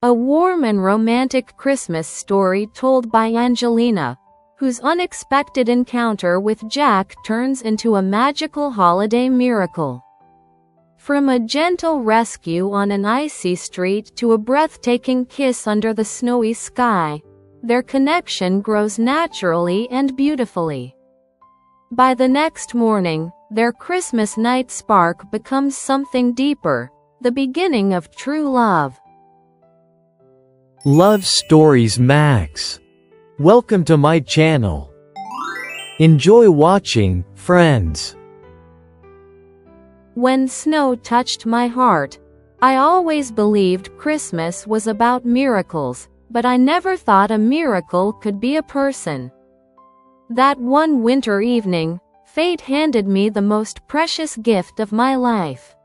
a warm and romantic Christmas story told by Angelina, whose unexpected encounter with Jack turns into a magical holiday miracle. From a gentle rescue on an icy street to a breathtaking kiss under the snowy sky, their connection grows naturally and beautifully. By the next morning, their Christmas night spark becomes something deeper, the beginning of true love. Love Stories Max. Welcome to my channel. Enjoy watching, friends. When snow touched my heart, I always believed Christmas was about miracles, but I never thought a miracle could be a person. That one winter evening, fate handed me the most precious gift of my life.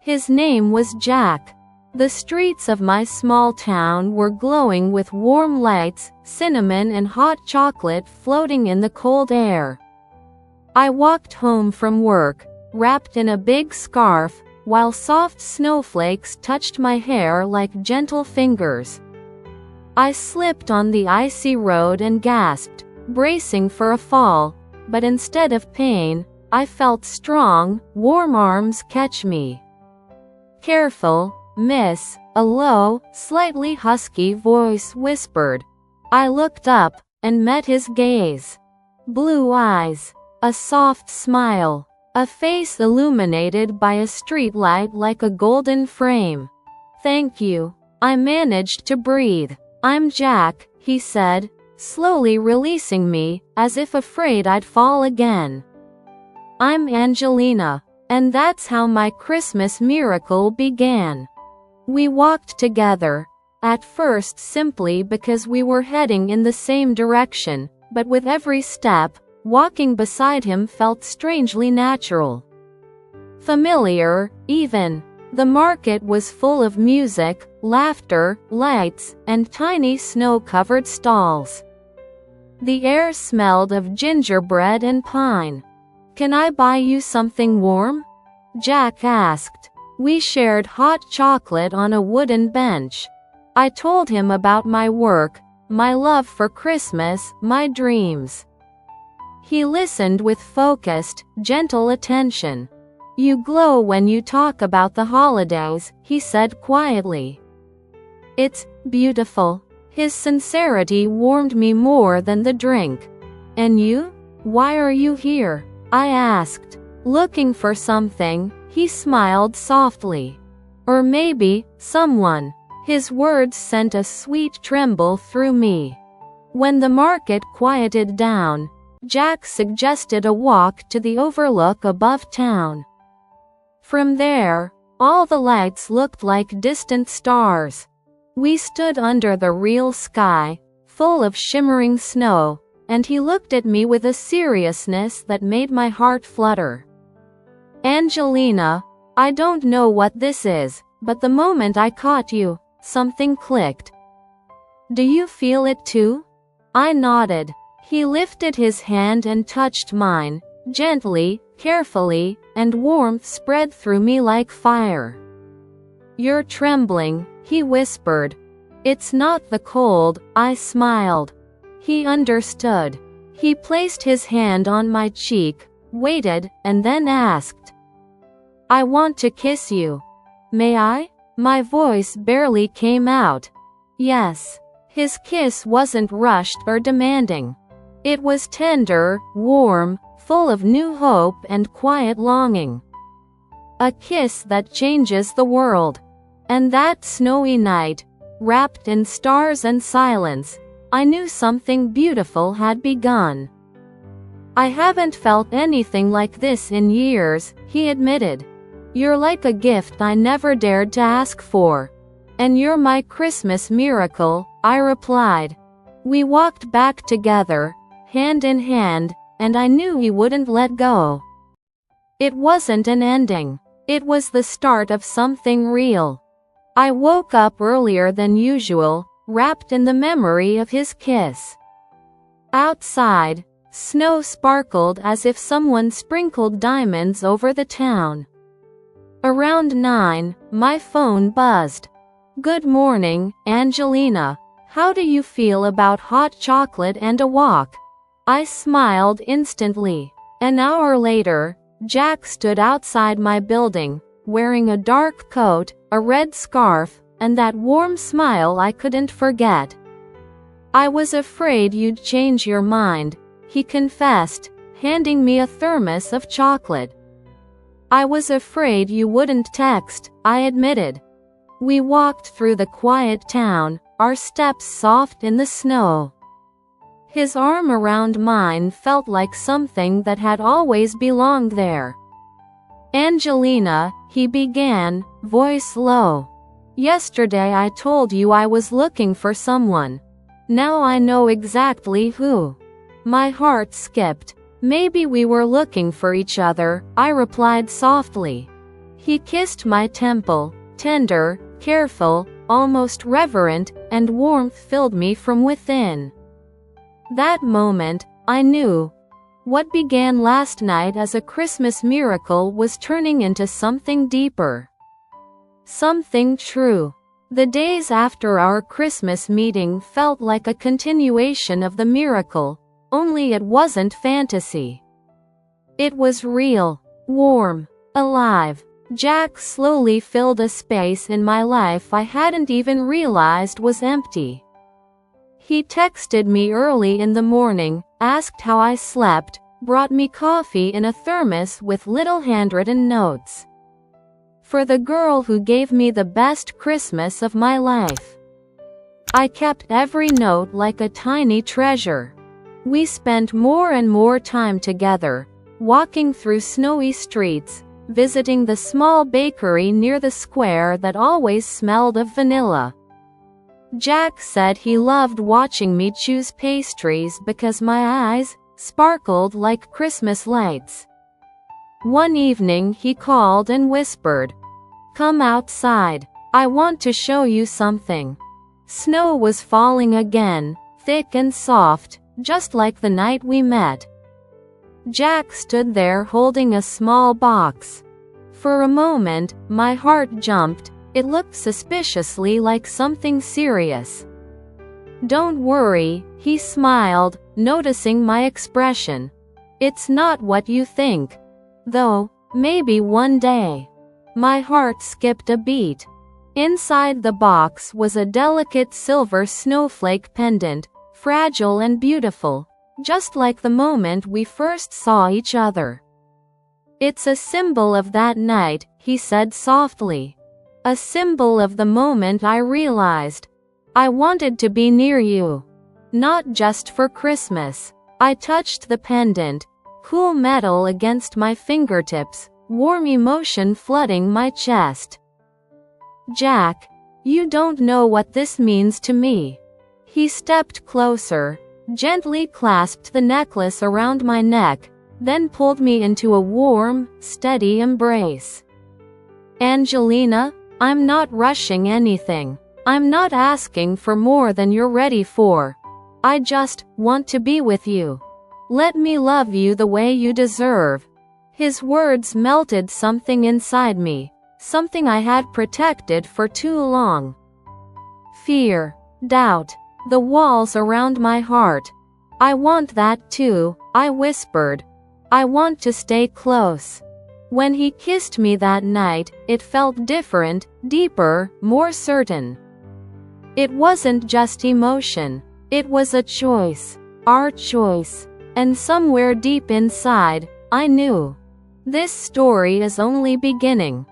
His name was Jack. The streets of my small town were glowing with warm lights, cinnamon and hot chocolate floating in the cold air. I walked home from work, wrapped in a big scarf, while soft snowflakes touched my hair like gentle fingers. I slipped on the icy road and gasped, bracing for a fall, but instead of pain, I felt strong, warm arms catch me. "Careful, miss," a low, slightly husky voice whispered. I looked up, and met his gaze. Blue eyes, a soft smile, a face illuminated by a streetlight like a golden frame. "Thank you," I managed to breathe. "I'm Jack," he said, slowly releasing me, as if afraid I'd fall again. "I'm Angelina, and that's how my Christmas miracle began." We walked together, at first simply because we were heading in the same direction, but with every step, walking beside him felt strangely natural. Familiar, even. The market was full of music, laughter, lights, and tiny snow-covered stalls. The air smelled of gingerbread and pine. "Can I buy you something warm?" Jack asked. We shared hot chocolate on a wooden bench. I told him about my work, my love for Christmas, my dreams. He listened with focused, gentle attention. "You glow when you talk about the holidays," he said quietly. "It's beautiful." His sincerity warmed me more than the drink. "And you? Why are you here?" I asked. "Looking for something," he smiled softly. "Or maybe, someone." His words sent a sweet tremble through me. When the market quieted down, Jack suggested a walk to the overlook above town. From there, all the lights looked like distant stars. We stood under the real sky, full of shimmering snow, and he looked at me with a seriousness that made my heart flutter. "Angelina, I don't know what this is, but the moment I caught you, something clicked. Do you feel it too?" I nodded. He lifted his hand and touched mine, gently, carefully, and warmth spread through me like fire. "You're trembling," he whispered. "It's not the cold," I smiled. He understood. He placed his hand on my cheek, waited, and then asked, "I want to kiss you. May I?" My voice barely came out. Yes. His kiss wasn't rushed or demanding. It was tender, warm, full of new hope and quiet longing. A kiss that changes the world. And that snowy night, wrapped in stars and silence, I knew something beautiful had begun. "I haven't felt anything like this in years," he admitted. "You're like a gift I never dared to ask for. And you're my Christmas miracle," I replied. We walked back together, hand in hand, and I knew he wouldn't let go. It wasn't an ending. It was the start of something real. I woke up earlier than usual, wrapped in the memory of his kiss. Outside, snow sparkled as if someone sprinkled diamonds over the town. Around 9, my phone buzzed. Good morning, Angelina. How do you feel about hot chocolate and a walk? I smiled instantly. An hour later, Jack stood outside my building, wearing a dark coat, a red scarf, and that warm smile I couldn't forget. I was afraid you'd change your mind, he confessed, handing me a thermos of chocolate. I was afraid you wouldn't text, I admitted. We walked through the quiet town, our steps soft in the snow. His arm around mine felt like something that had always belonged there. Angelina, he began, voice low. Yesterday I told you I was looking for someone. Now I know exactly who. My heart skipped. Maybe we were looking for each other, I replied softly. He kissed my temple, tender, careful, almost reverent, and warmth filled me from within. That moment, I knew. What began last night as a Christmas miracle was turning into something deeper. Something true. The days after our Christmas meeting felt like a continuation of the miracle, only it wasn't fantasy. It was real, warm, alive. Jack slowly filled a space in my life I hadn't even realized was empty. He texted me early in the morning, asked how I slept, brought me coffee in a thermos with little handwritten notes. For the girl who gave me the best Christmas of my life. I kept every note like a tiny treasure. We spent more and more time together, walking through snowy streets, visiting the small bakery near the square that always smelled of vanilla. Jack said he loved watching me choose pastries because my eyes sparkled like Christmas lights. One evening he called and whispered, "Come outside. I want to show you something." Snow was falling again, thick and soft, just like the night we met. Jack stood there holding a small box. For a moment, my heart jumped. It looked suspiciously like something serious. "Don't worry," he smiled, noticing my expression. "It's not what you think. Though, maybe one day." My heart skipped a beat. Inside the box was a delicate silver snowflake pendant, fragile and beautiful, just like the moment we first saw each other. "It's a symbol of that night," he said softly. "A symbol of the moment I realized I wanted to be near you. Not just for Christmas." I touched the pendant, cool metal against my fingertips, warm emotion flooding my chest. "Jack, you don't know what this means to me." He stepped closer, gently clasped the necklace around my neck, then pulled me into a warm, steady embrace. "Angelina, I'm not rushing anything. I'm not asking for more than you're ready for. I just want to be with you. Let me love you the way you deserve." His words melted something inside me, something I had protected for too long. Fear, doubt, the walls around my heart. "I want that too," I whispered. "I want to stay close." When he kissed me that night, it felt different, deeper, more certain. It wasn't just emotion. It was a choice. Our choice. And somewhere deep inside, I knew. This story is only beginning.